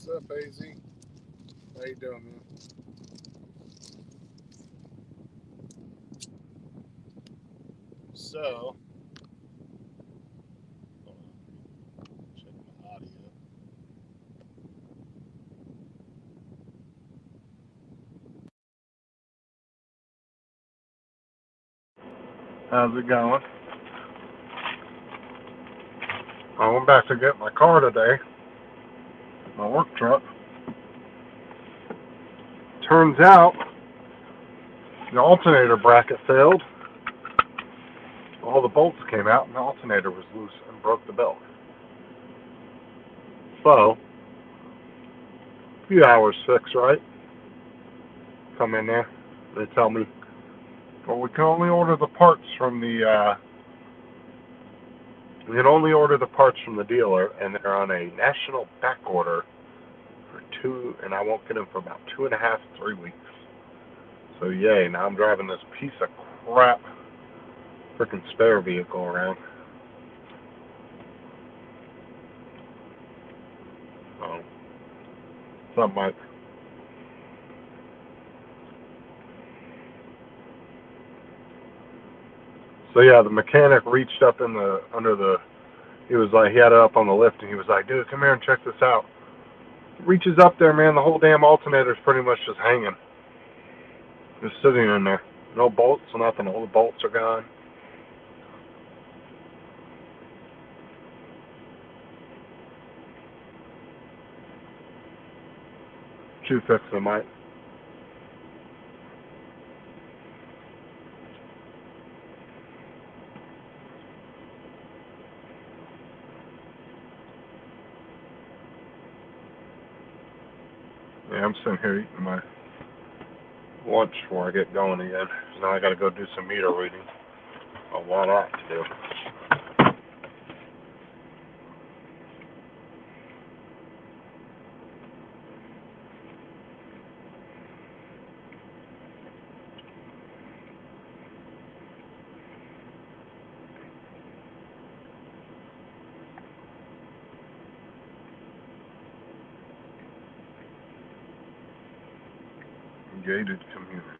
What's up, AZ? How you doing, man? So, hold on, check my audio. How's it going? I went back to get my car today, my work truck. Turns out the alternator bracket failed. All the bolts came out, and the alternator was loose and broke the belt. So, a few hours fix, right? Come in there. They tell me, well, we can only order the parts from we can only order the parts from the dealer, and they're on a national back order for and I won't get them for about 2.5, 3 weeks. So yay! Now I'm driving this piece of crap freaking spare vehicle around. Oh, something like. So yeah, the mechanic reached up in the under the. He was like, he had it up on the lift, and he was like, "Dude, come here and check this out." Reaches up there, man. The whole damn alternator's pretty much just hanging, just sitting in there. No bolts, nothing. All the bolts are gone. Shoe fix them, Mike. Yeah, I'm sitting here eating my lunch before I get going again. Now I got to go do some meter reading. A lot to do. Gated community.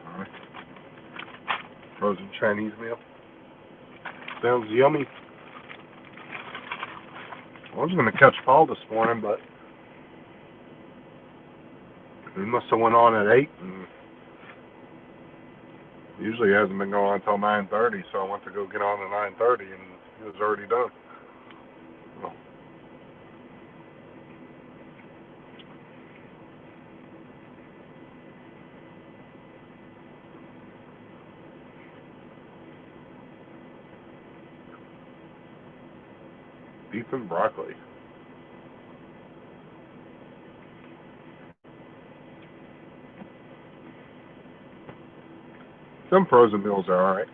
All right. Frozen Chinese meal. Sounds yummy. I was going to catch Paul this morning, but he must have went on at 8, and usually he hasn't been going on until 9:30, so I went to go get on at 9:30, and he was already done. Well, beef and broccoli. Some frozen meals are alright.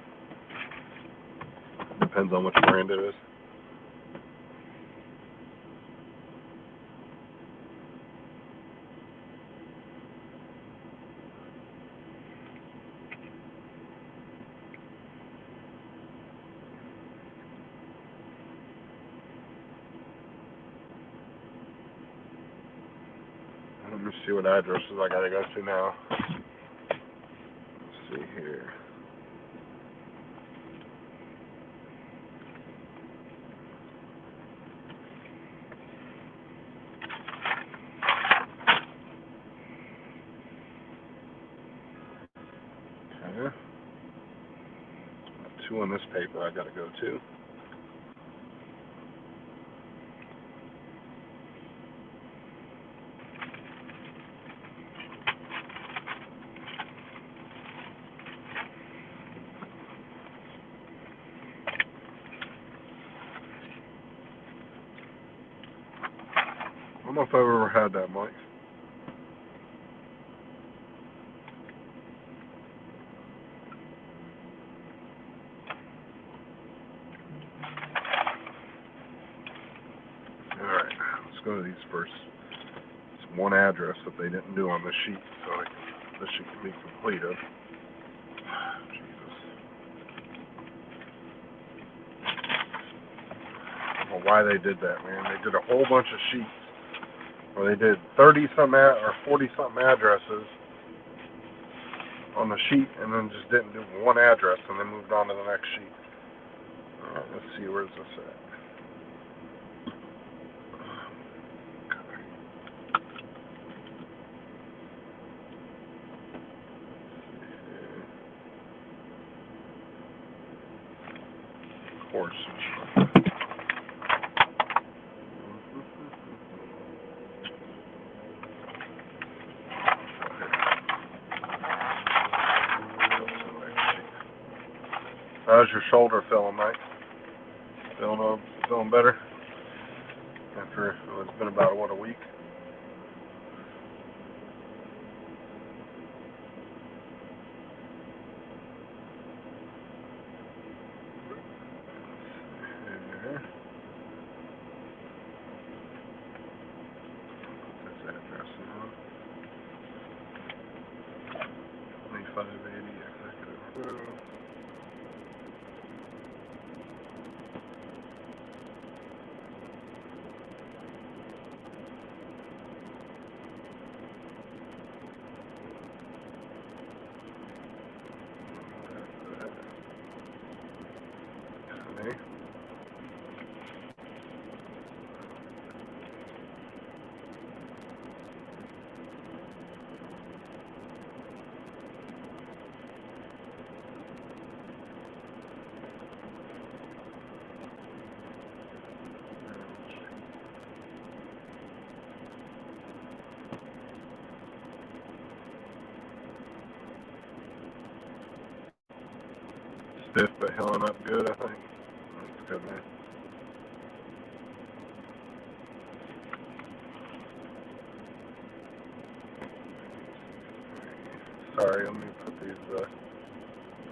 Depends on which brand it is. Let me see what addresses I gotta go to now. Let's see here. Okay. Two on this paper I gotta go to. I don't know if I've ever had that, Mike. Alright, let's go to these first. It's one address that they didn't do on the sheet, so this sheet can be completed. Jesus. why they did that, man. They did a whole bunch of sheets where they did 30-something or 40-something addresses on the sheet and then just didn't do one address and then moved on to the next sheet. All right, let's see, where's this at? Course. How's your shoulder feeling, Mike? Feeling better? After it's been about a week. Stiff but healing up good, I think. That's good, man. Sorry, let me put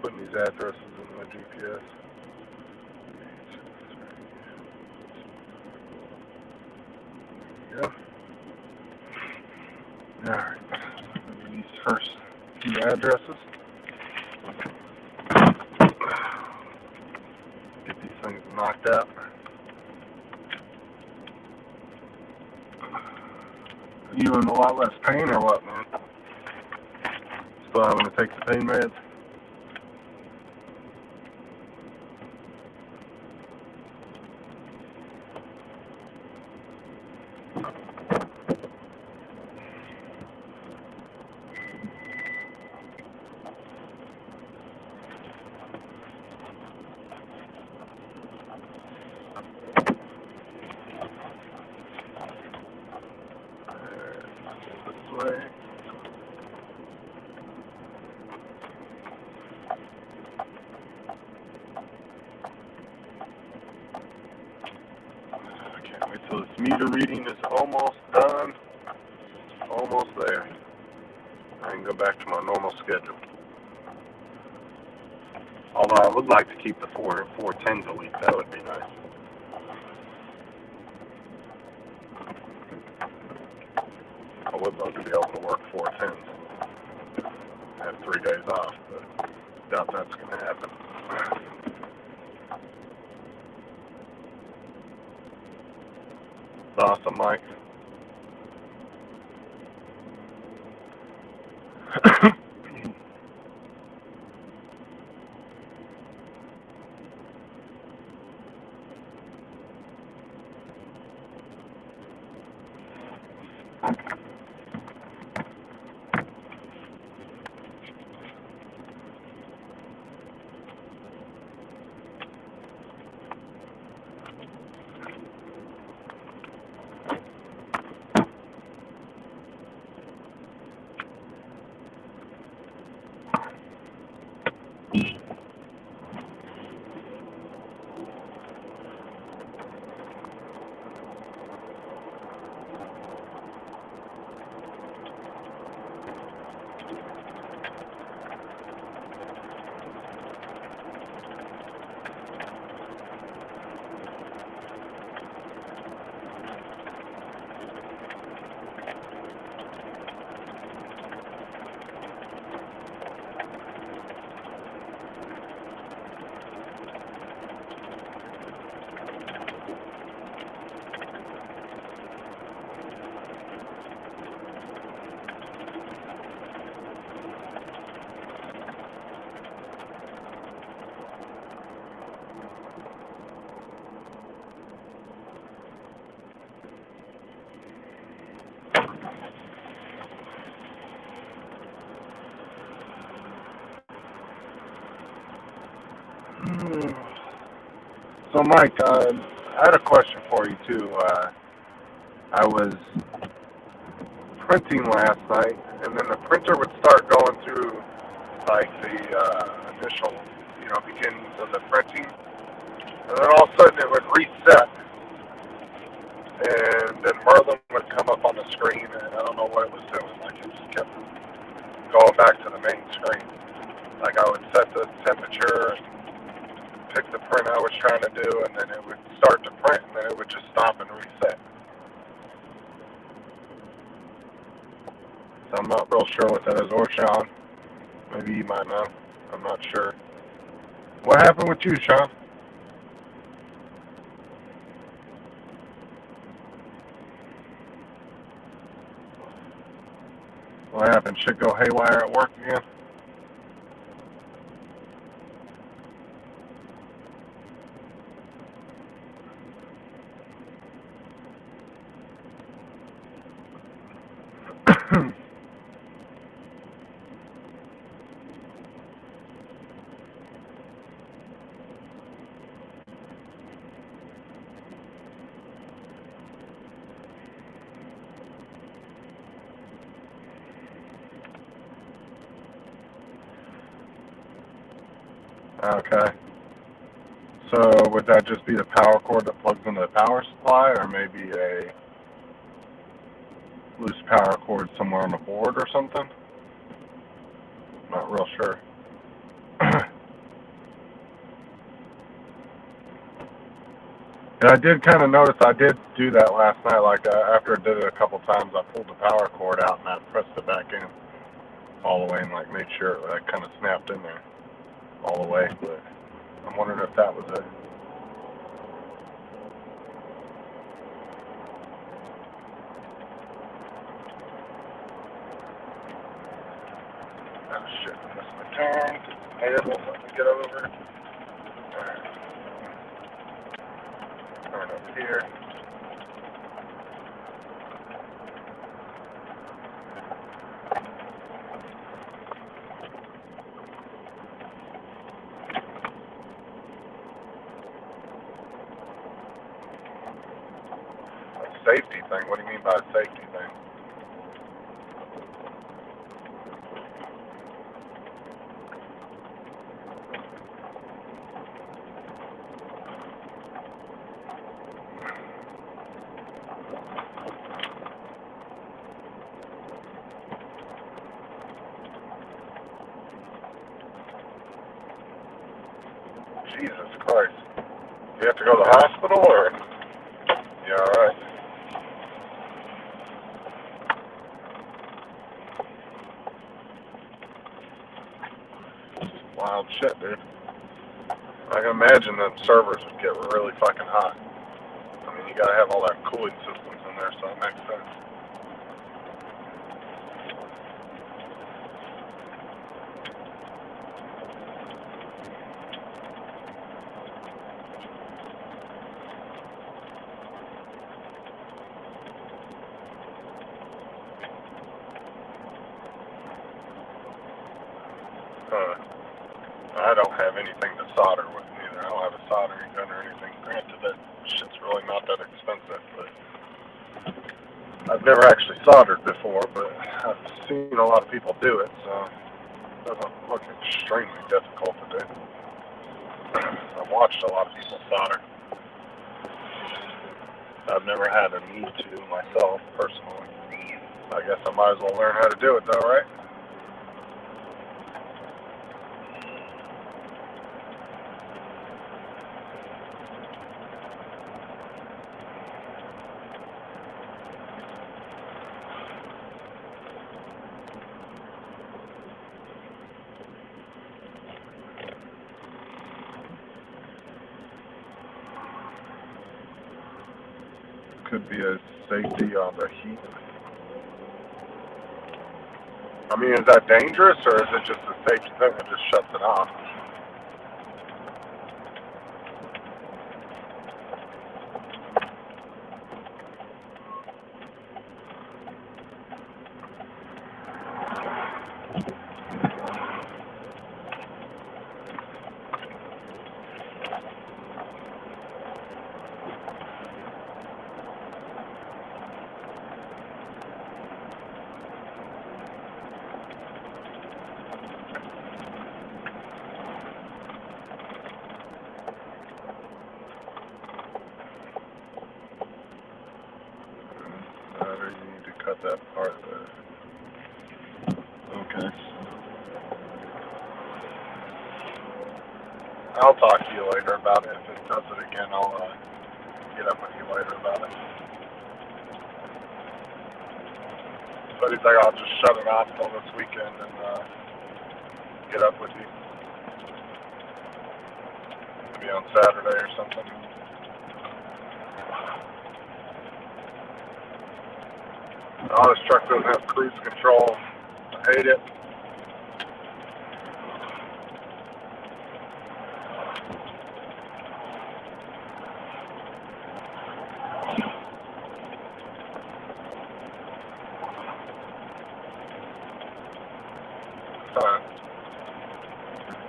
putting these addresses in my GPS. There you go. Alright. These first few addresses. Get these things knocked out. You in a lot less pain or what, man? Still having to take the pain meds? This way. So this meter reading is almost done. Almost there. I can go back to my normal schedule. Although I would like to keep the 410s a week. That would be nice. I would love to be able to work 410s. Have 3 days off, but doubt that's going to happen. Awesome, Mike. So, Mike, I had a question for you too. I was printing last night, and then the printer would start going through like the initial, beginnings of the printing, and then all of a sudden it would reset, and then Merlin would come up on the screen, and I don't know what it was doing. Like it just kept going back to the main screen. Like I would set the temperature and pick the print I was trying to do, and then it would start to print, and then it would just stop and reset. So I'm not real sure what that is, or Sean. Maybe you might know. I'm not sure. What happened with you, Sean? What happened? Shit go haywire at work again? Okay. So would that just be the power cord that plugs into the power supply, or maybe a loose power cord somewhere on the board or something? Not real sure. And I did kind of notice I did do that last night. Like after I did it a couple times, I pulled the power cord out and I pressed it back in all the way and like made sure it kind of snapped in there all the way. But I'm wondering if that was it. Oh shit! I missed my turn. Terrible. Let me get over. Alright. Turn up here. Safety thing? What do you mean by a safety thing? Jesus Christ. You have to go to the hospital, or? You alright? Wild shit, dude. I can imagine that servers would get really fucking hot. I mean, you gotta have all that cooling systems in there, so it makes sense. I don't have anything to solder with either. I don't have a soldering gun or anything. Granted, that shit's really not that expensive, but I've never actually soldered before, but I've seen a lot of people do it, so it doesn't look extremely difficult to do. I've watched a lot of people solder. I've never had a need to myself, personally. I guess I might as well learn how to do it, though, right? Could be a safety on the heat. I mean, is that dangerous, or is it just a safety thing that just shuts it off? cut that part there. Okay. I'll talk to you later about it. If it does it again, I'll get up with you later about it. So I think I'll just shut it off till this weekend and get up with you. Maybe on Saturday or something. Oh, this truck doesn't have cruise control. I hate it.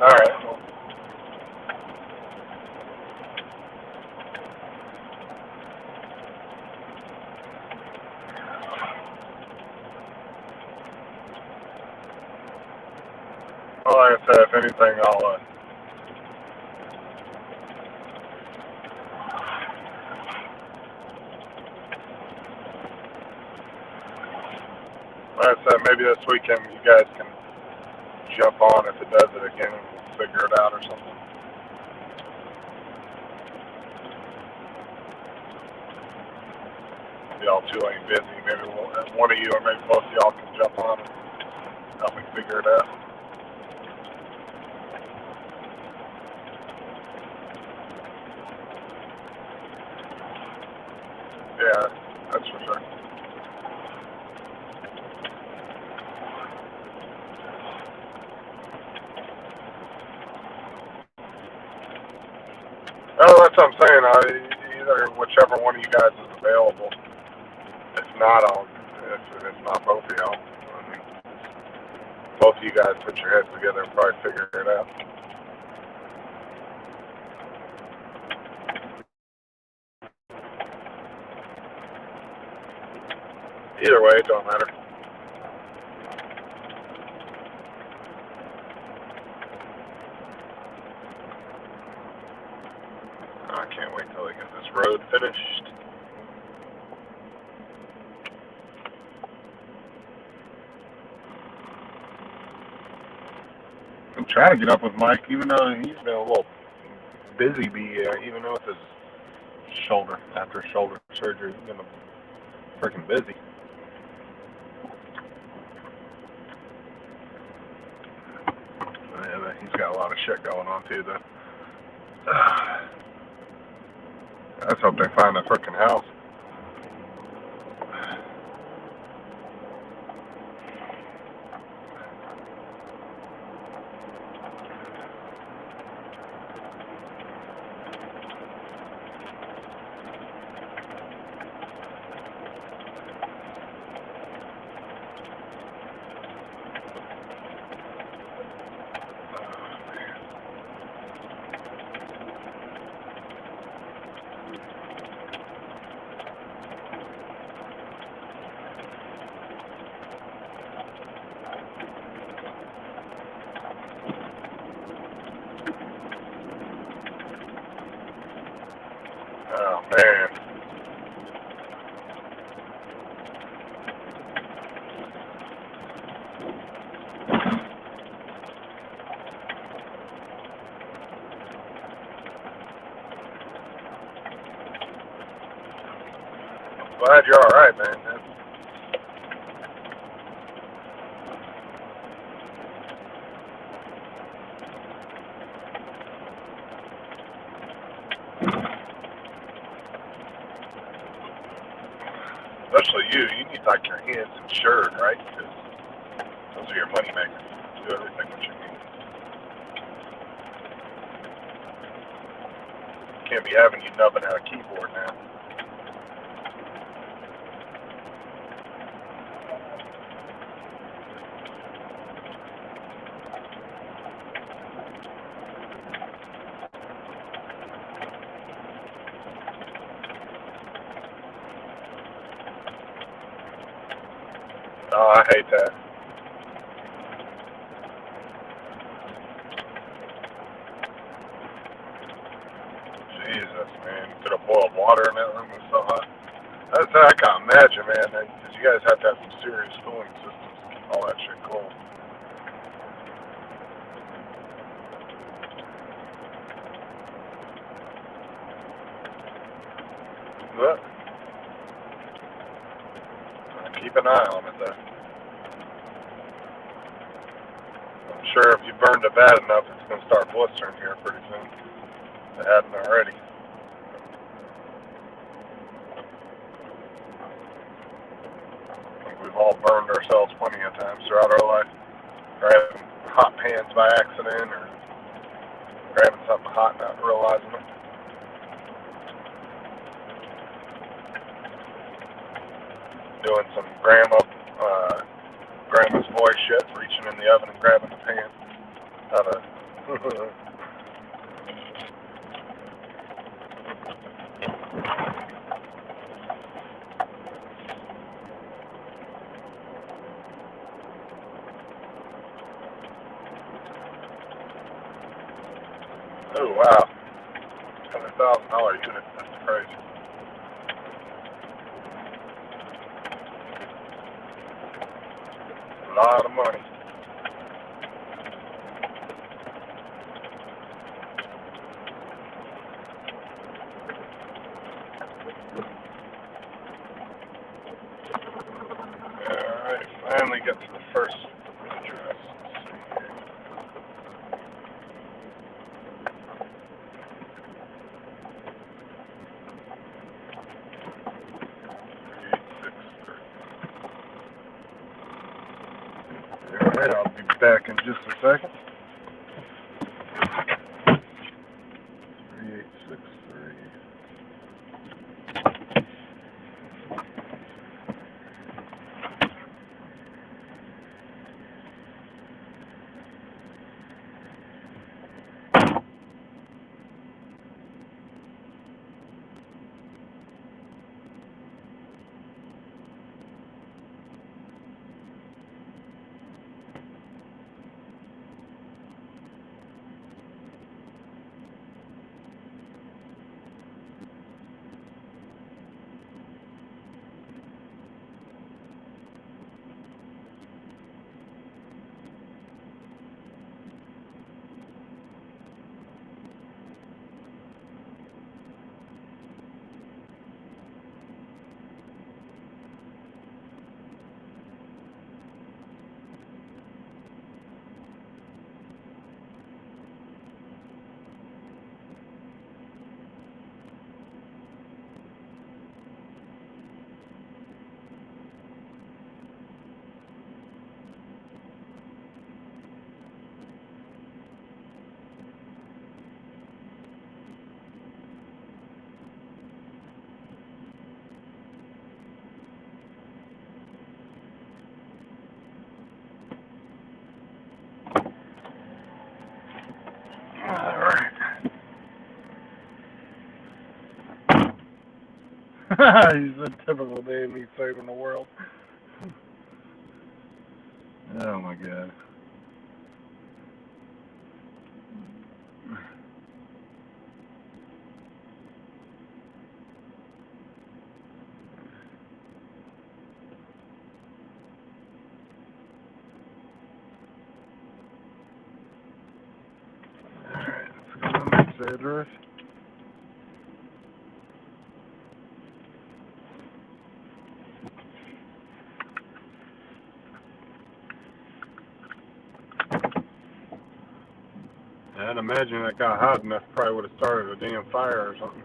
All right. Well, like I said, if anything, I'll like I said, maybe this weekend you guys can jump on if it does it again and we'll figure it out or something. Y'all two ain't busy. Maybe one of you or maybe both of y'all can jump on and help me figure it out. Yeah, that's for sure. Oh, that's what I'm saying. Either whichever one of you guys is available. If not, if it's not both of y'all. I mean, both of you guys put your heads together and probably figure it out. Either way, it don't matter. I can't wait till I get this road finished. I'm trying to get up with Mike, even though he's been a little busy, even though it's his shoulder, after shoulder surgery, he's been freaking busy. And he's got a lot of shit going on too, though. Let's hope they find the freaking house. Oh, man. Glad you're alright, man. Especially you need like your hands insured, right? Because those are your money makers. Do everything what you need. Can't be having you nubbing out a keyboard now. Oh, I hate that. Jesus, man. Could have boiled water in that room. It was so hot. That's I can't imagine, man. Because you guys have to have some serious cooling systems to keep all that shit cold. But keep an eye on it, though. I'm sure if you burned it bad enough, it's going to start blistering here pretty soon. If it hadn't already. I think we've all burned ourselves plenty of times throughout our life. Grabbing hot pans by accident or grabbing something hot and not realizing it. Doing some grandma's boy shit, reaching in the oven and grabbing the pan. Oh wow, $100,000 unit. That's crazy. A lot of money. Alright, finally get to the first address. Alright, I'll be back in just a second. 3863. Alright. He's a typical Danny Saber in the world. Oh my god. Alright, let's go to the next address. I'd imagine that got hot enough, probably would have started a damn fire or something.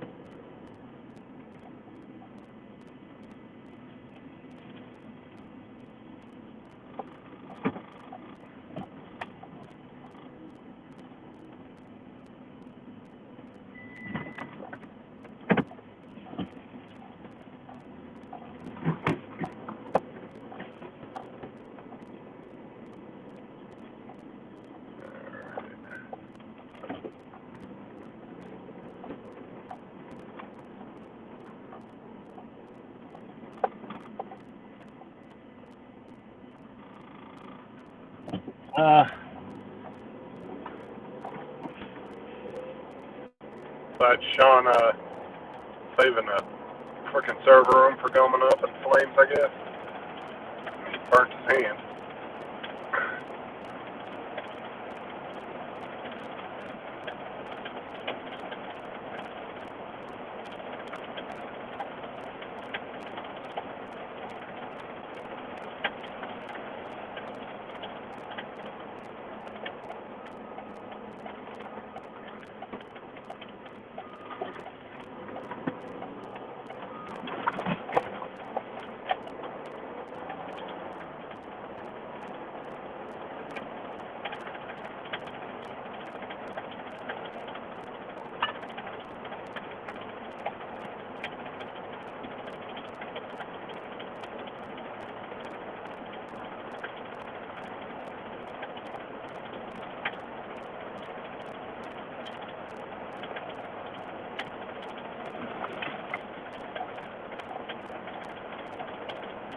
But Sean saving a freaking server room for going up in flames, I guess. He burnt his hand.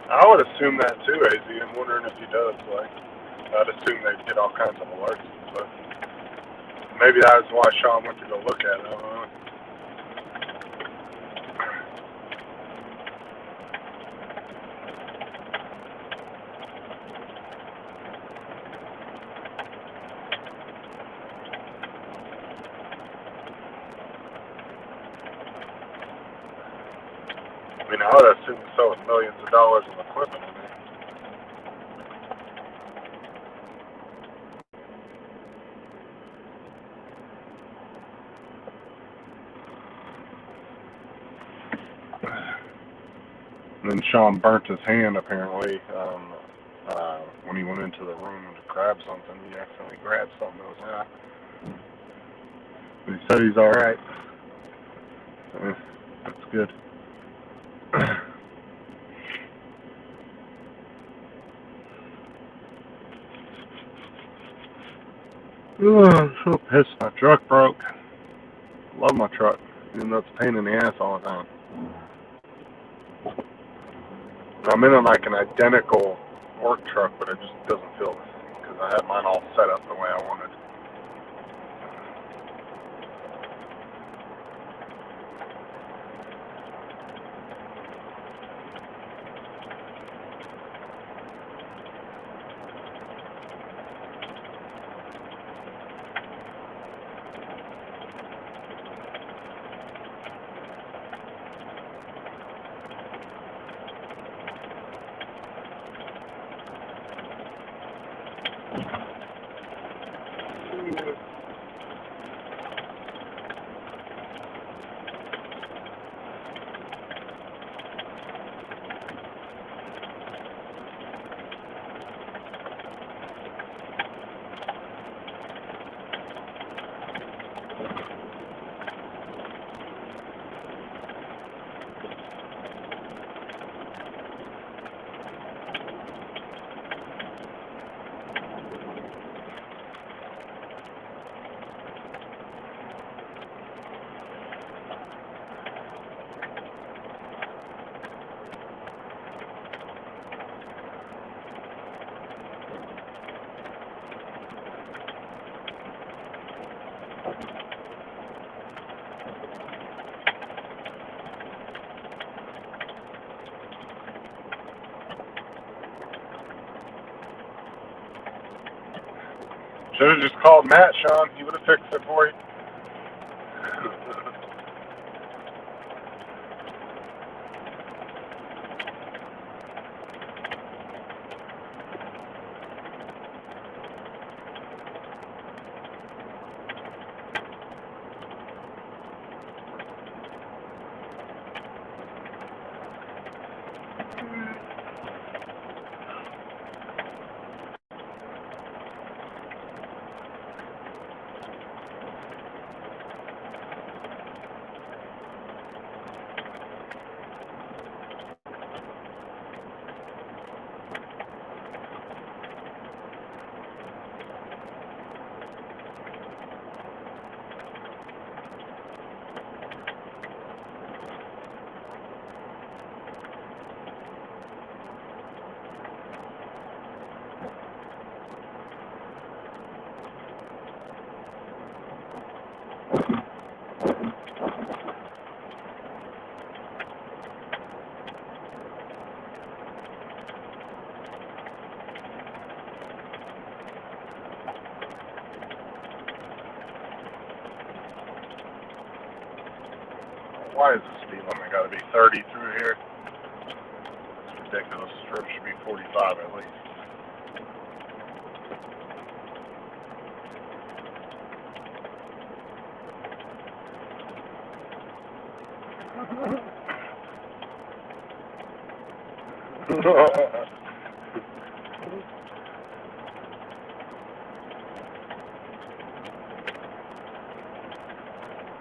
I would assume that too, AZ. I'm wondering if he does. Like, I'd assume they'd get all kinds of alerts, but maybe that's why Sean went to go look at it. I don't know. I mean, I would assume so with millions of dollars of equipment in there. And then Sean burnt his hand, apparently, when he went into the room to grab something. He accidentally grabbed something that was hot. But he said he's alright. That's good. Oh, I'm so pissed. My truck broke. Love my truck, even though it's a pain in the ass all the time. I'm in like an identical work truck, but it just doesn't feel the same because I had mine all set up the way I wanted. Should have just called Matt, Sean. He would have fixed it for you. Why is the speed limit got to be 30 through here? It's ridiculous. It should be 45 at least.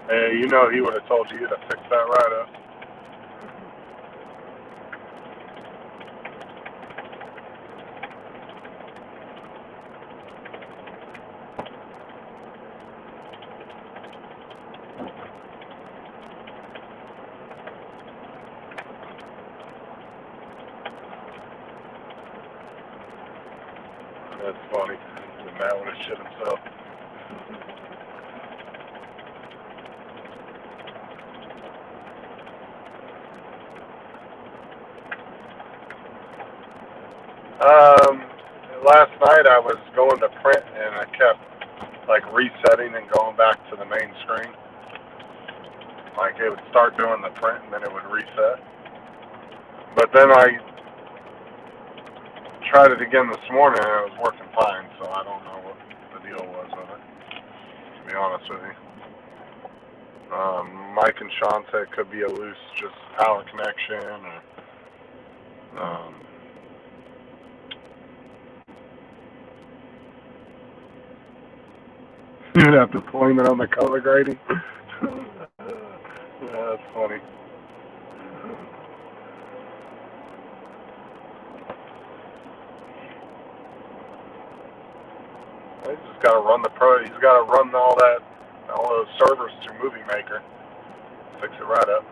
Hey, you know he would have told you to fix that right up. That's funny. The man would have shit himself. Last night I was going to print and I kept like resetting and going back to the main screen. Like it would start doing the print and then it would reset. But then I tried it again this morning and it was working fine, so I don't know what the deal was with it, to be honest with you. Mike and Sean said it could be a loose just power connection or you'd have to blame it on the color grading. Yeah, that's funny. He's just got to run he's got to run all those servers through Movie Maker. Fix it right up.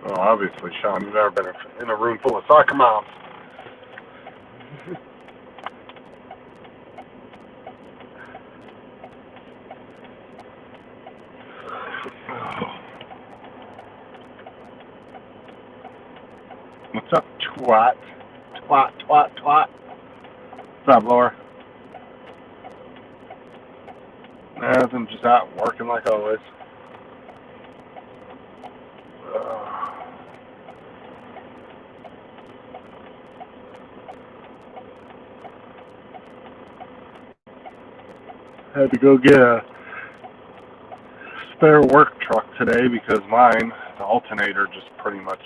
Well, obviously, Sean, you've never been in a room full of soccer moms. What's up, twat? Twat, twat, twat. What's up, Laura? Nothing, just out working like always. Had to go get a spare work truck today because mine, the alternator, just pretty much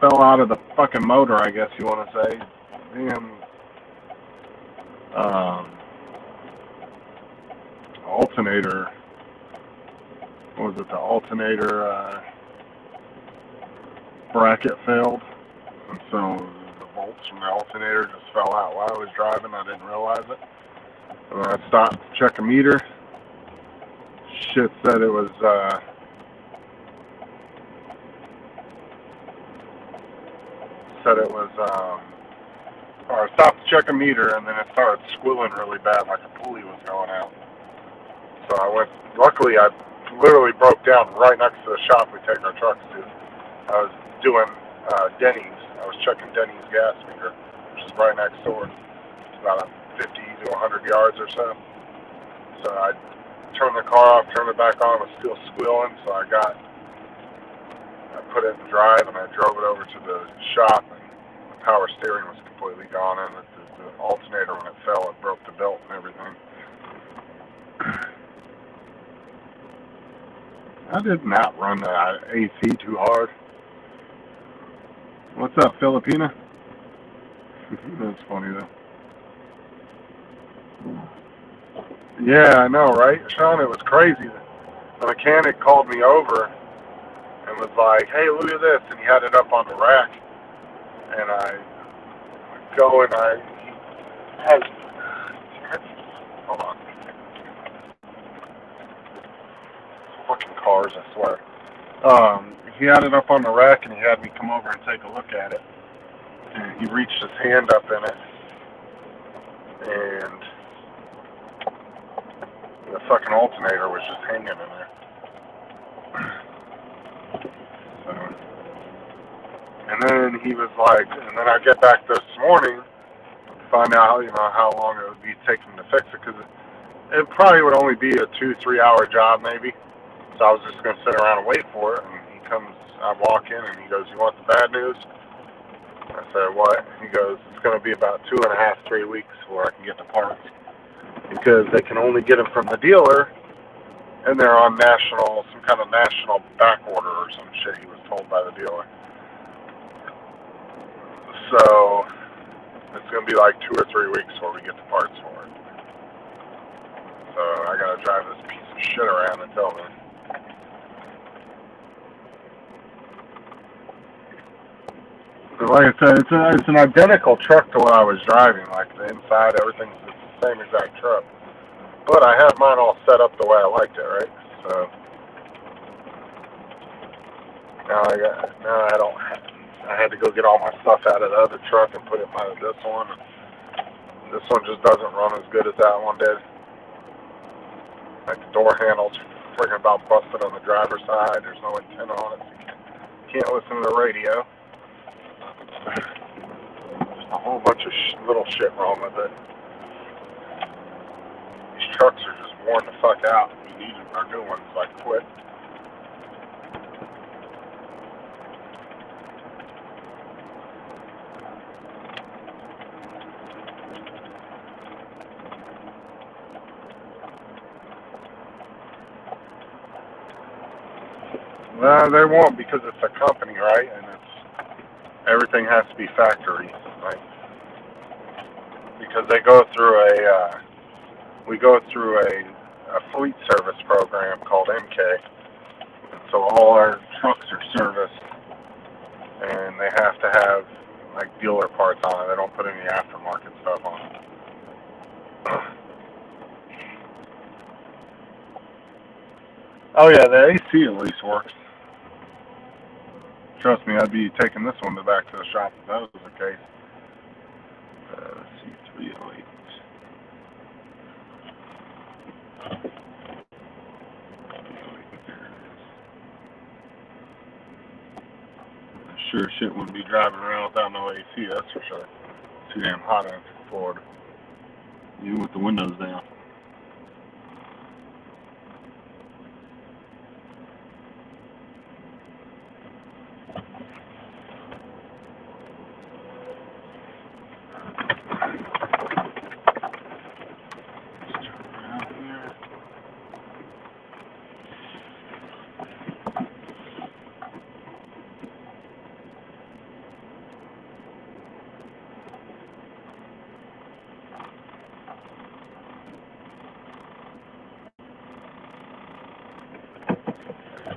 fell out of the fucking motor, I guess you want to say. Damn. Alternator. What was it? The alternator bracket failed. And so the bolts from the alternator just fell out while I was driving. I didn't realize it. And I stopped to check a meter. Shit said it was, or I stopped to check a meter and then it started squealing really bad like a pulley was going out. So I went, luckily I literally broke down right next to the shop we take our trucks to. I was doing Denny's. I was checking Denny's gas meter, which is right next door. It's about 50 to 100 yards or so. So I turned the car off, turned it back on, it was still squealing, so I put it in drive and I drove it over to the shop and the power steering was completely gone and the alternator, when it fell, it broke the belt and everything. I did not run the AC too hard. What's up, Filipina? That's funny though. Yeah, I know, right, Sean? It was crazy. The mechanic called me over and was like, "Hey, look at this," and he had it up on the rack. And I go and he has, hold on, fucking cars, I swear. He had it up on the rack and he had me come over and take a look at it. And he reached his hand up in it, and the fucking alternator was just hanging in there. So, and then he was like, and then I get back this morning to find out, how long it would be taking to fix it, because it probably would only be a 2-3 hour job maybe. So I was just going to sit around and wait for it, and he comes, I walk in, and he goes, "You want the bad news?" I said, "What?" He goes, "It's going to be about 2.5-3 weeks before I can get the parts, because they can only get them from the dealer, and they're on some kind of national back order or some shit," he was told by the dealer. So it's going to be like 2 or 3 weeks before we get the parts for it. So I got to drive this piece of shit around and tell them. Like I said, it's an identical truck to what I was driving. Like the inside, everything's the same exact truck. But I have mine all set up the way I liked it, right? So I had to go get all my stuff out of the other truck and put it by this one. This one just doesn't run as good as that one did. Like the door handle's freaking about busted on the driver's side. There's no antenna on it, so you can't listen to the radio. Just a whole bunch of little shit wrong with it. These trucks are just worn the fuck out. We need our new ones like quick. They won't, because it's a company, right? And everything has to be factory, right? Because we go through a fleet service program called MK. So all our trucks are serviced, and they have to have like dealer parts on it. They don't put any aftermarket stuff on it. Oh yeah, the AC at least works. Trust me, I'd be taking this one back to the shop if that was the case. C308. Sure shit wouldn't be driving around without no AC, that's for sure. It's too damn hot in Florida, even with the windows down.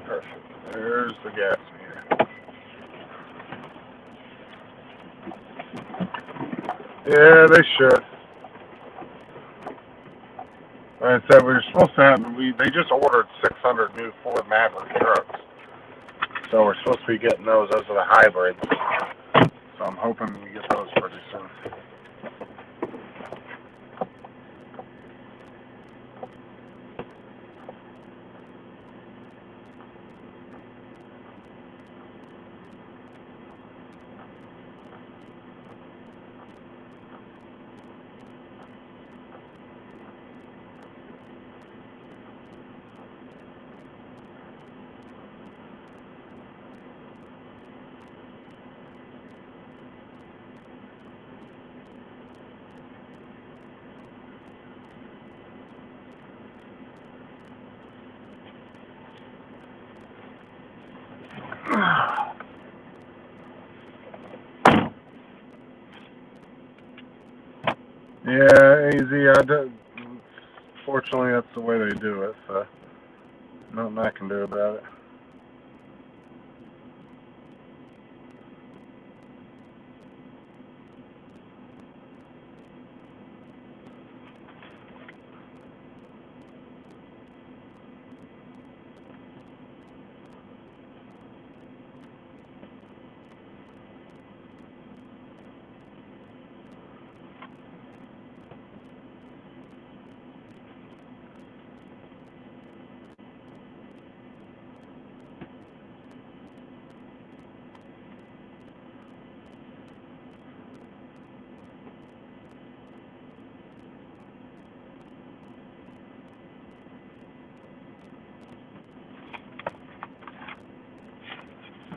Perfect. There's the gas meter. Yeah, they should. Like I said, we were supposed to have. They just ordered 600 new Ford Maverick trucks, so we're supposed to be getting those. Those are the hybrids. So I'm hoping we get those pretty soon. Yeah, AZ, unfortunately, that's the way they do it, so nothing I can do about it.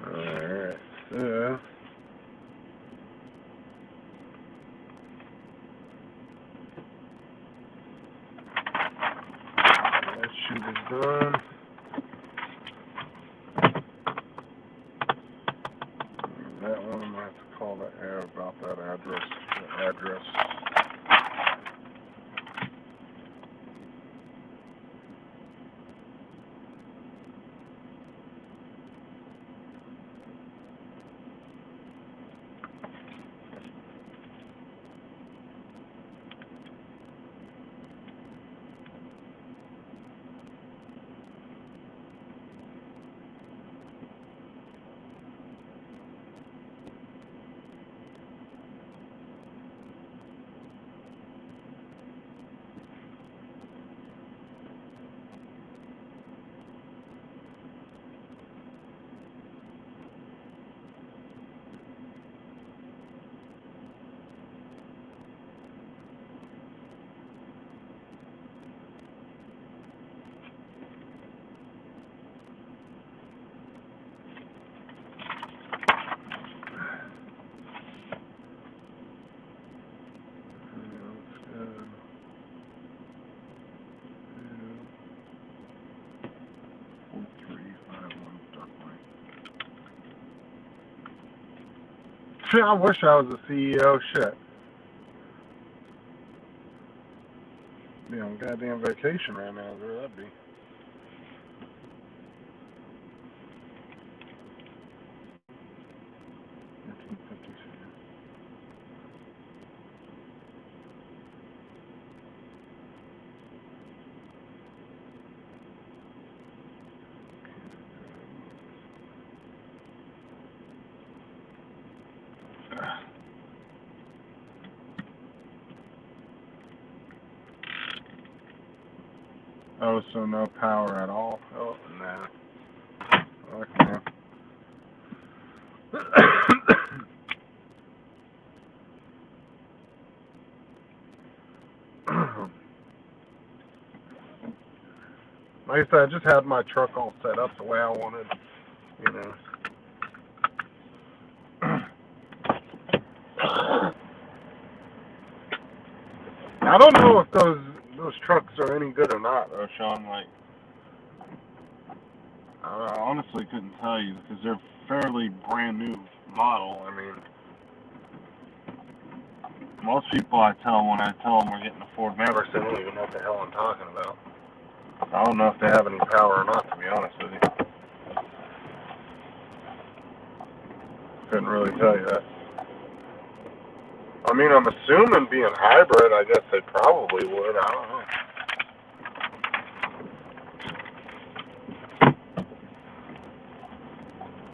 Alright, so that shit is done. That one I'm gonna have to call the air about that address. The address. I wish I was the CEO. Shit. Be on goddamn vacation right now. Where that'd be. Oh, so no power at all? Oh, nah. Okay. Like I said, I just had my truck all set up the way I wanted, you know. I don't know if those trucks are any good or not, though, Sean. Like, I honestly couldn't tell you because they're fairly brand new model. I mean, most people when I tell them we're getting a Ford Maverick, they don't even know what the hell I'm talking about. I don't know if they have any power or not, to be honest with you. Couldn't really tell you that. I mean, I'm assuming being hybrid, I guess they probably would. I don't know.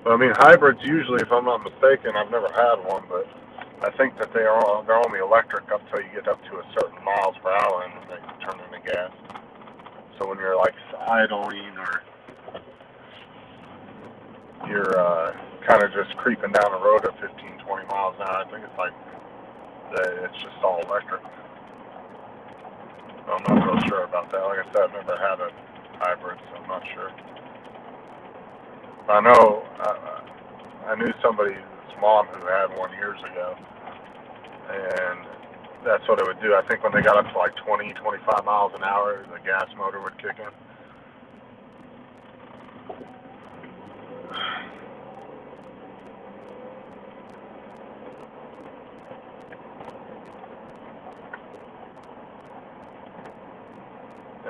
But, I mean, hybrids usually, if I'm not mistaken, I've never had one, but I think that they're only electric up till you get up to a certain miles per hour and then they turn into gas. So when you're like idling or you're kind of just creeping down the road at 15, 20 miles an hour, I think it's like it's just all electric. I'm not real sure about that. Like I said, I've never had a hybrid, so I'm not sure. I know I knew somebody's mom who had one years ago, and that's what it would do. I think when they got up to like 20, 25 miles an hour, the gas motor would kick in.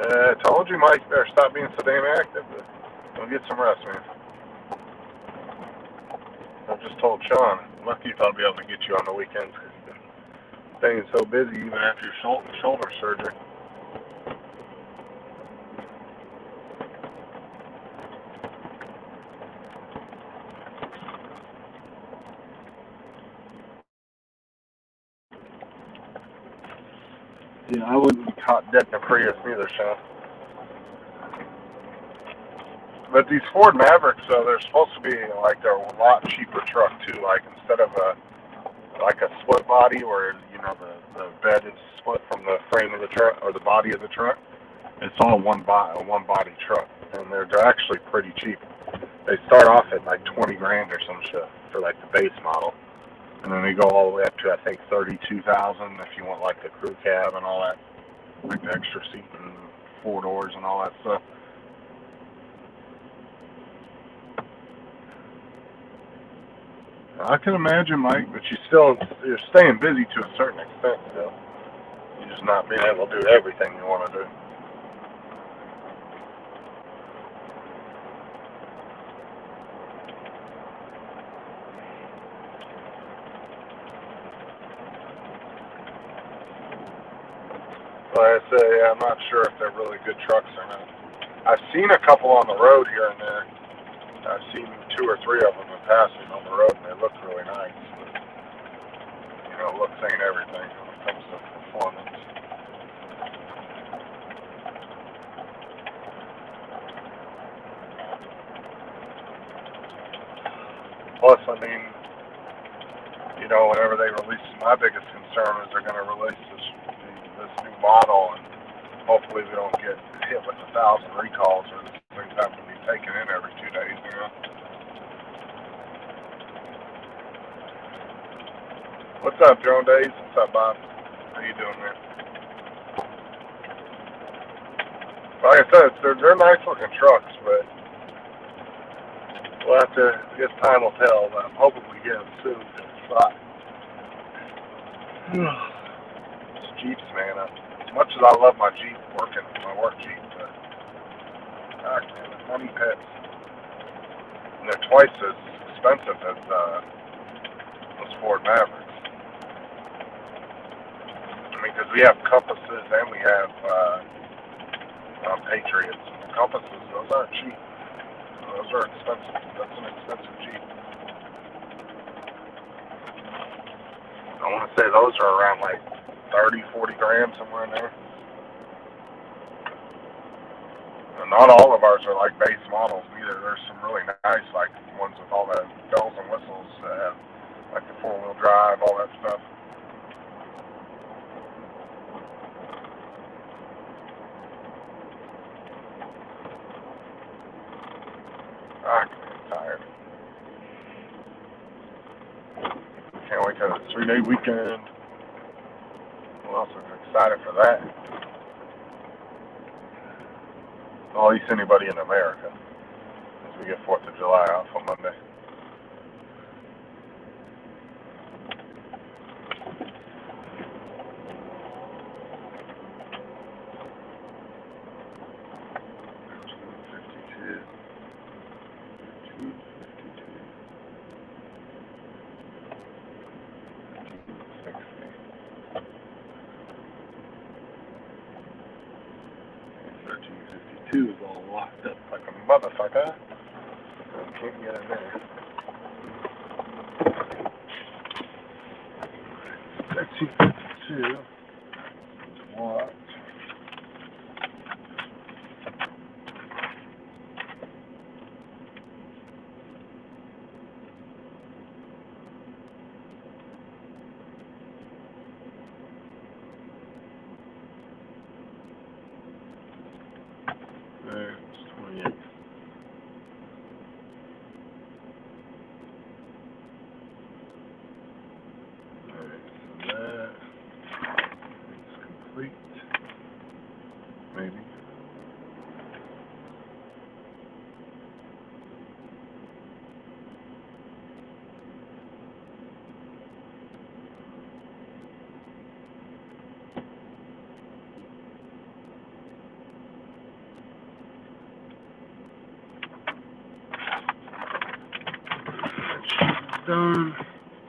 I told you, Mike, better stop being so damn active. Go get some rest, man. I just told Sean, lucky if I'll be able to get you on the weekends because you've been staying so busy even after your shoulder surgery. Yeah, I wouldn't be caught dead in a Prius neither, Sean. But these Ford Mavericks, they're supposed to be like they're a lot cheaper truck too. Like instead of a split body where the bed is split from the frame of the truck or the body of the truck, it's all one body truck, and they're actually pretty cheap. They start off at like 20 grand or some shit for like the base model. And then they go all the way up to, I think, 32,000 if you want like the crew cab and all that, like the extra seat and 4 doors and all that stuff. I can imagine, Mike, but you're staying busy to a certain extent still. You're just not being able to do everything you want to do. Like I say, I'm not sure if they're really good trucks or not. I've seen a couple on the road here and there. I've seen 2 or 3 of them in passing on the road, and they look really nice. But, looks ain't everything when it comes to performance. Plus, I mean, whenever they release, my biggest concern is they're going to release this new model, and hopefully we don't get hit with 1,000 recalls or this thing's having to be taken in every 2 days, What's up, Drone Days? What's up, Bob? How you doing, man? Like I said, they're nice looking trucks, but we'll have to, I guess time will tell. But I'm hoping we get them soon. It's Jeeps, man. As much as I love my Jeep, my work Jeep, but gosh, man, the money pits. And they're twice as expensive as those Ford Mavericks. I mean, because we have Compasses and we have Patriots. Compasses, those aren't cheap. Those are expensive. That's an expensive Jeep. I want to say those are around like 30, 40 grand, somewhere in there. And not all of ours are like base models either. There's some really nice, like ones with all the bells and whistles, like the 4-wheel drive, all that stuff. I'm tired. Can't wait till the 3-day weekend. Who else is excited for that? Well, at least anybody in America, as we get 4th of July off on Monday. Is all locked up like a motherfucker. I can't get in there. 1352. What? There, it's 28. Alright, so that. done.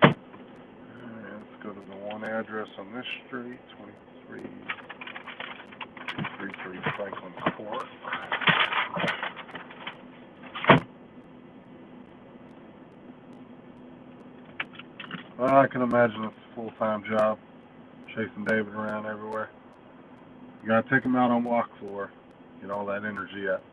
And let's go to the one address on this street, 2333 Franklin Court. Well, I can imagine it's a full-time job, chasing David around everywhere. You gotta take him out on walk floor, get all that energy up.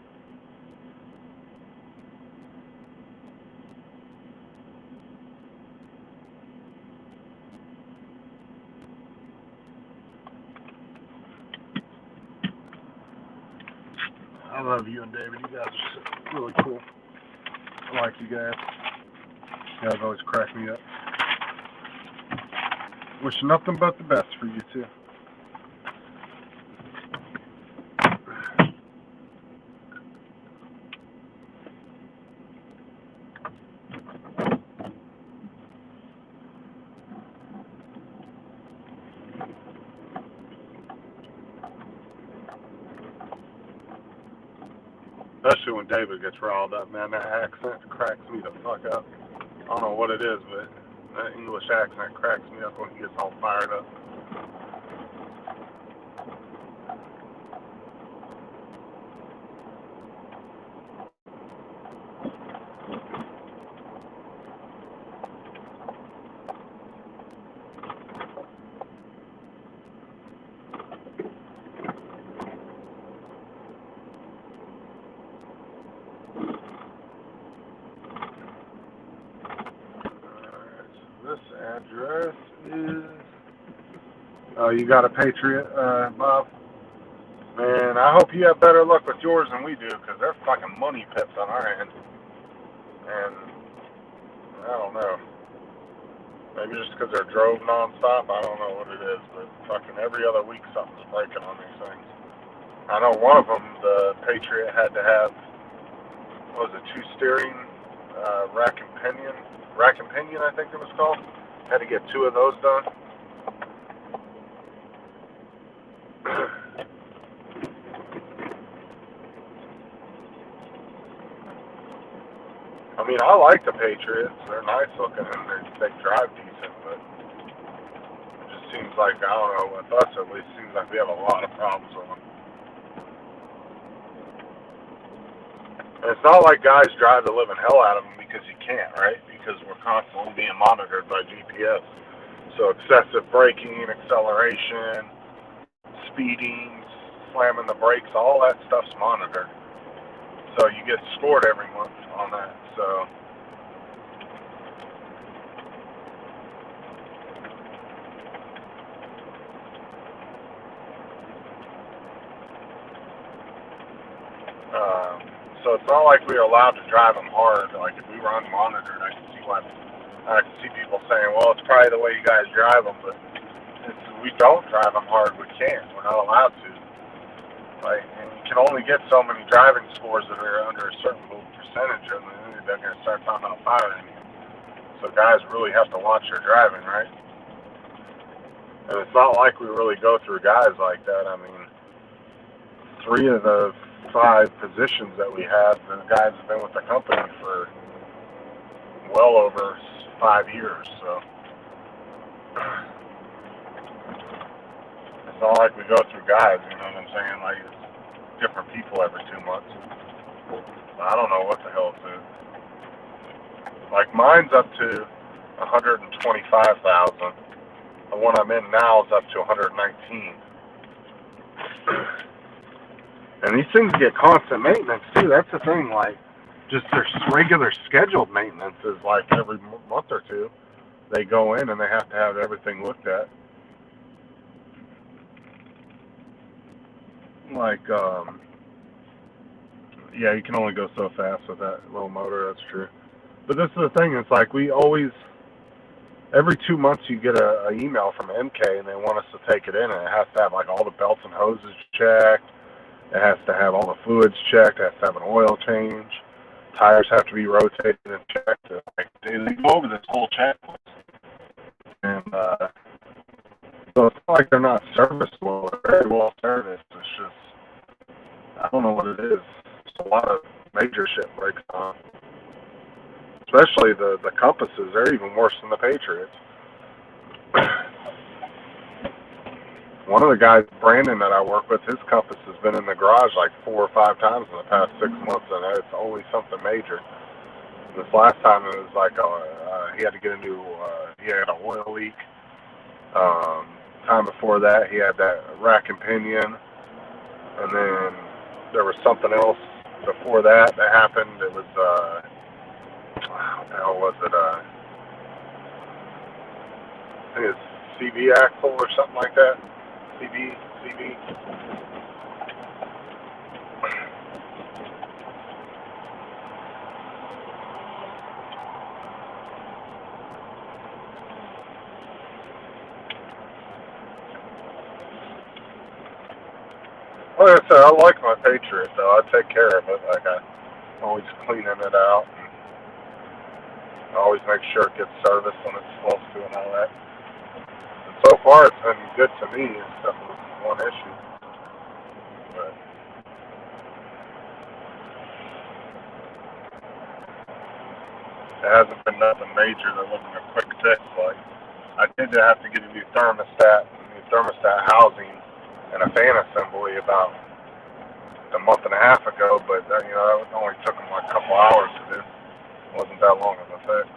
I love you and David. You guys are really cool. I like you guys. You guys always crack me up. Wish nothing but the best for you two. Especially when David gets riled up, man. That accent cracks me the fuck up. I don't know what it is, but that English accent cracks me up when he gets all fired up. This address is... Oh, you got a Patriot, Bob? Man, I hope you have better luck with yours than we do, because they're fucking money pits on our end. And, I don't know. Maybe just because they're drove nonstop, I don't know what it is, but fucking every other week something's breaking on these things. I know one of them, the Patriot, had to have, what was it, 2 steering, rack and pinion, I think it was called. Had to get 2 of those done. I mean, I like the Patriots. They're nice looking and they drive decent, but it just seems like, I don't know, with us at least, it seems like we have a lot of problems with them. And it's not like guys drive the living hell out of them because you can't, right? Because we're constantly being monitored by GPS. So excessive braking, acceleration, speeding, slamming the brakes, all that stuff's monitored. So you get scored every month on that. So so it's not like we're allowed to drive them hard. Like if we were unmonitored, I can see people saying, well, it's probably the way you guys drive them, but we don't drive them hard. We can't. We're not allowed to. Like, and you can only get so many driving scores that are under a certain little percentage, and then they're going to start talking about firing you. So guys really have to watch their driving, right? And it's not like we really go through guys like that. I mean, 3 of the 5 positions that we have, the guys have been with the company for well over 5 years, so it's not like we go through guys, you know what I'm saying? Like, it's different people every 2 months. I don't know what the hell it's in. Like, mine's up to 125,000. The one I'm in now is up to 119. And these things get constant maintenance too. That's the thing. Like, just their regular scheduled maintenance is like every month or 2. They go in and they have to have everything looked at. Like, yeah, you can only go so fast with that little motor. That's true. But this is the thing. It's like we always, every 2 months you get a email from MK and they want us to take it in, and it has to have like all the belts and hoses checked. It has to have all the fluids checked. It has to have an oil change. Tires have to be rotated and checked. Like, they go over this whole checklist. And so it's not like they're not serviced well. They're very well serviced. It's just, I don't know what it is. Just a lot of major shit breaks down. Especially the Compasses. They're even worse than the Patriots. One of the guys, Brandon, that I work with, his Compass has been in the garage like 4 or 5 times in the past 6 months, and it's always something major. This last time it was like he had to get a new, he had an oil leak. Time before that he had that rack and pinion, and then there was something else before that happened. It was, what the hell was it? I think it's CV axle or something like that. CV. Like I said, I like my Patriot though. I take care of it. Like I'm always cleaning it out, and I always make sure it gets serviced when it's supposed to and all that. And so far it's been good to me, except for one issue. But it hasn't been nothing major that wasn't a quick fix. Like I did have to get a new thermostat housing, and a fan assembly about a month and a half ago, but that only took them like a couple hours to do. It wasn't that long of a fix.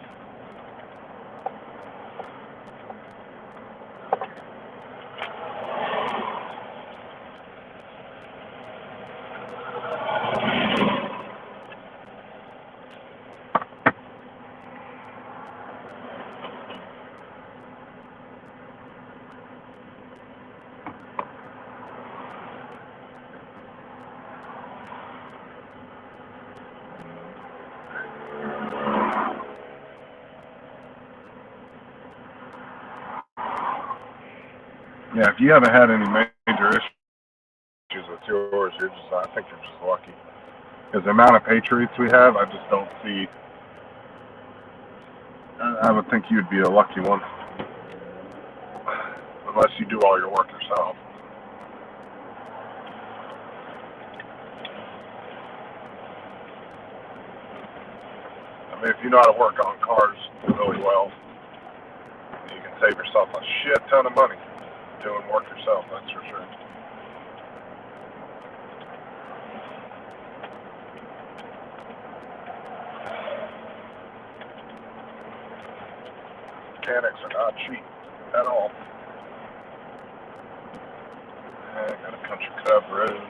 Yeah, if you haven't had any major issues with yours, I think you're just lucky. Because the amount of Patriots we have, I just don't see. I would think you'd be a lucky one, unless you do all your work yourself. I mean, if you know how to work on cars really well, you can save yourself a shit ton of money doing work yourself, that's for sure. Mechanics are not cheap at all. I got a country club road.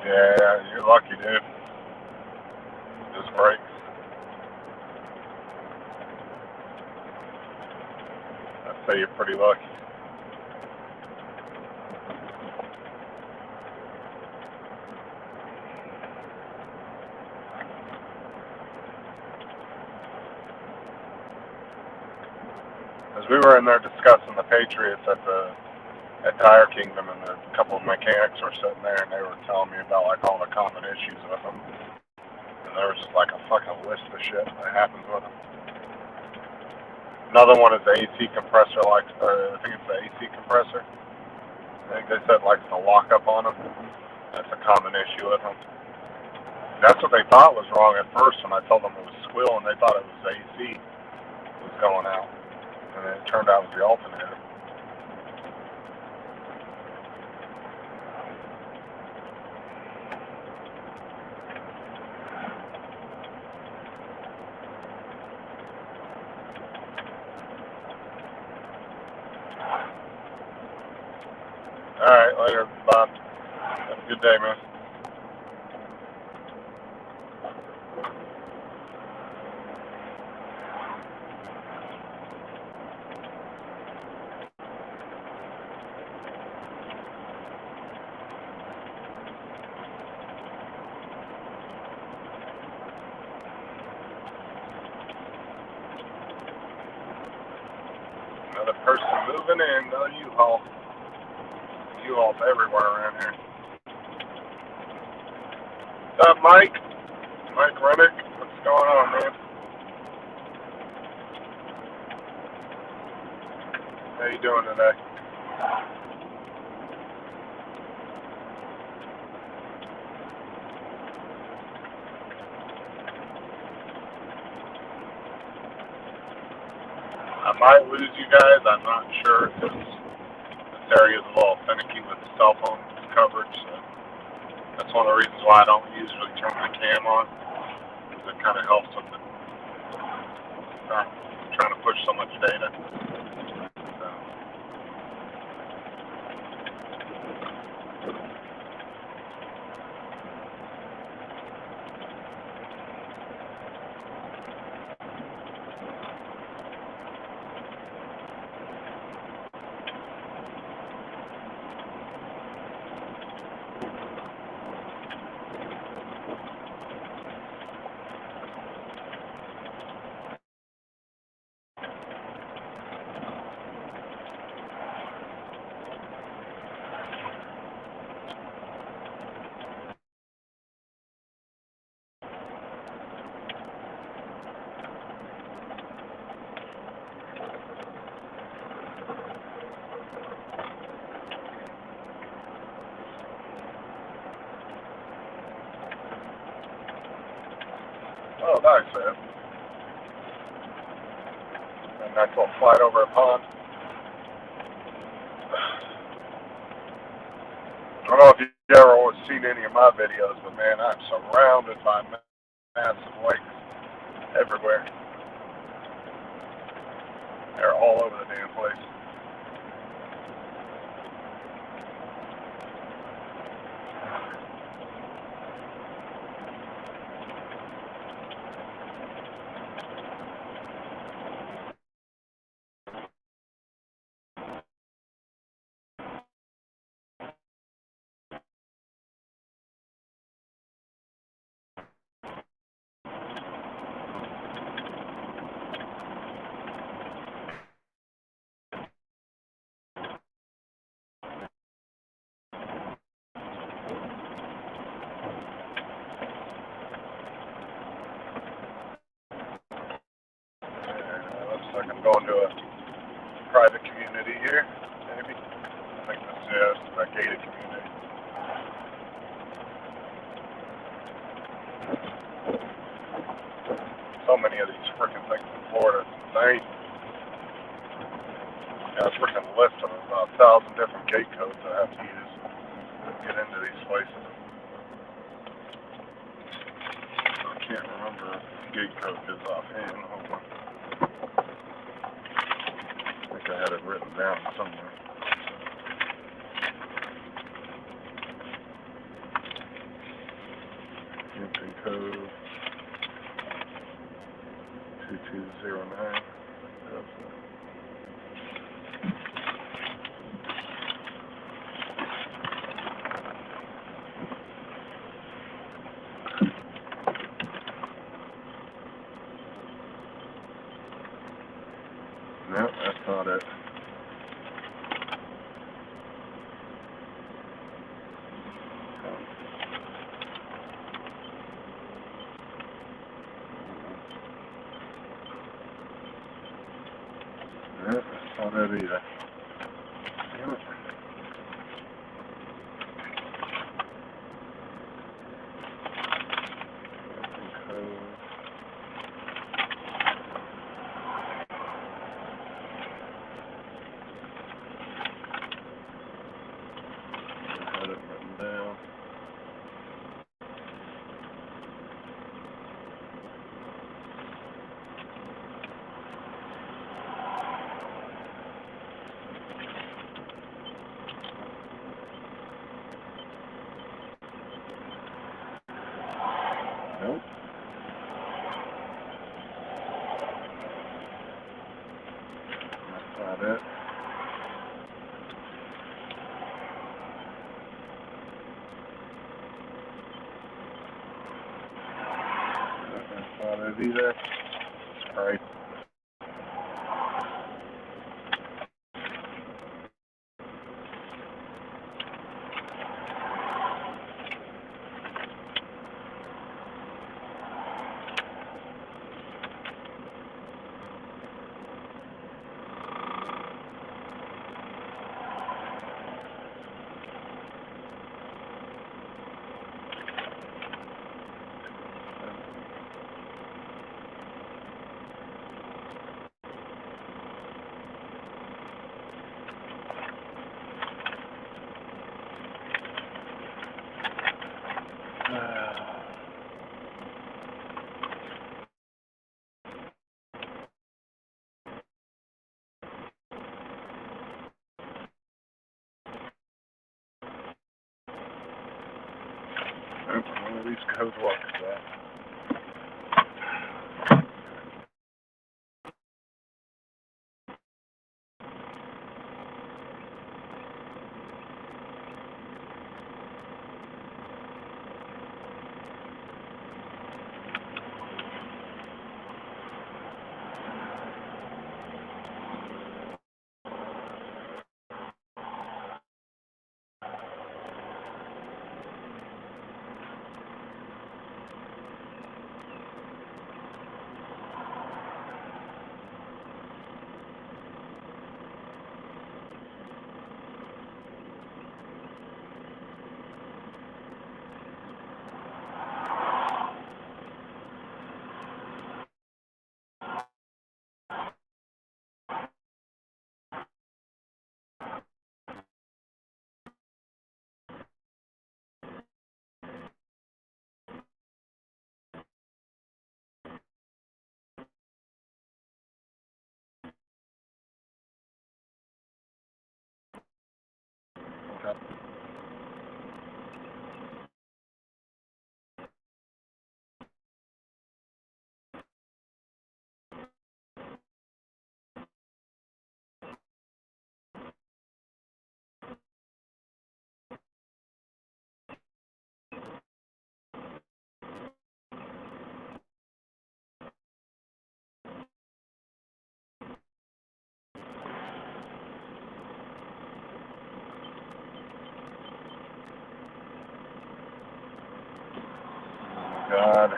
Yeah, you're lucky, dude. Just brakes. I'd say you're pretty lucky. As we were in there discussing the Patriots at Tire Kingdom, and a couple of mechanics were sitting there, and they were telling me about like all the common issues with them. And there was just like a fucking list of shit that happens with them. Another one is the AC compressor, I think it's the AC compressor. I think they said like the lockup on them. That's a common issue with them. That's what they thought was wrong at first when I told them it was squeal, and they thought it was the AC was going out. And it turned out it was the alternator. Alright, later, Bob. Have a good day, man. Another person moving in, another U-Haul. U-Hauls everywhere around here. What's up, Mike? Mike Rennick? What's going on, man? How you doing today? I might lose you guys. I'm not sure because this area is a little finicky with cell phone coverage. So that's one of the reasons why I don't usually turn my cam on. Because it kind of helps with the, trying to push so much data. So. Oh, nice, man. A nice little flight over a pond. I don't know if you've ever seen any of my videos, but man, I'm surrounded by massive lakes everywhere. They're all over the damn place. Looks like I'm going to a private community here, maybe. I think this is a gated community. So many of these freaking things in Florida. It's insane. Got a freaking list of about 1,000 different gate codes I have to use to get into these places. I can't remember if the gate code is offhand. Hold on. I think I had it written down somewhere. Entry code 2209. No, that's not it. No, that's not it either. Damn it. Had it written down. Nope. That's not it. That's not it either. All right. at least codes look at that. Okay. God.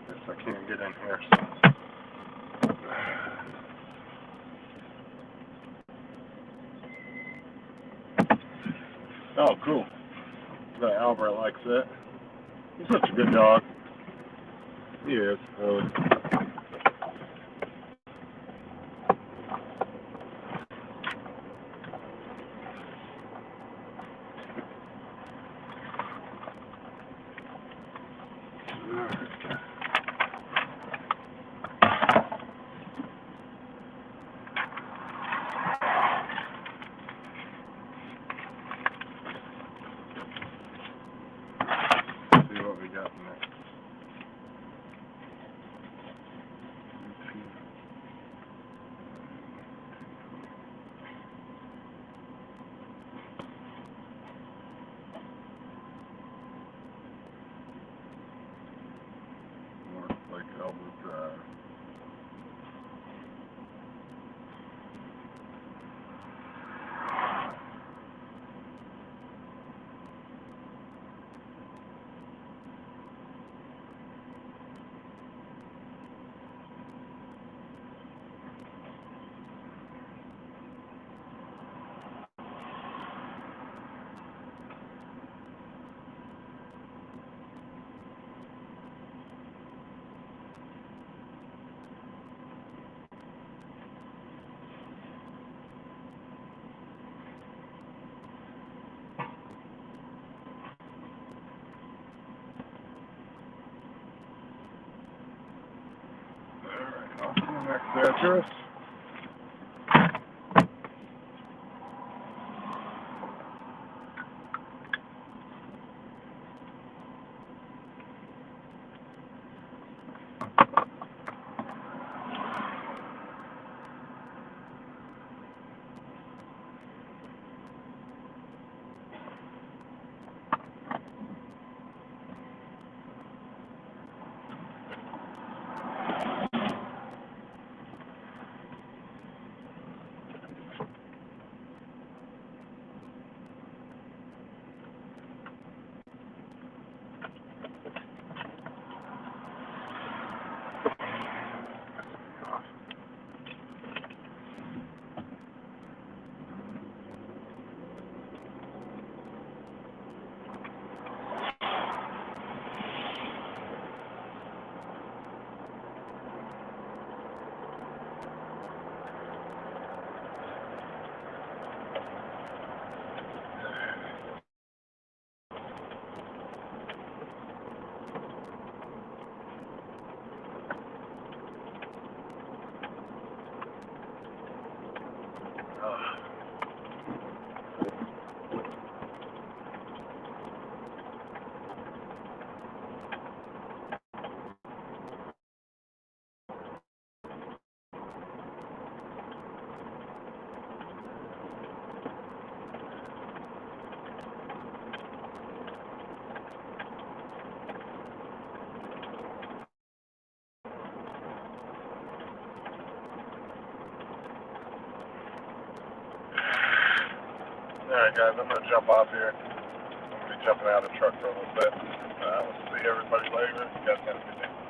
Guess I can't get in here. Oh, cool. That Albert likes it. He's such a good dog. He is, really. See what we got next. North Lake Elbow Drive. Alright, off to the next address. Alright guys, I'm going to jump off here. I'm going to be jumping out of the truck for a little bit. We'll see everybody later. You guys have a good day.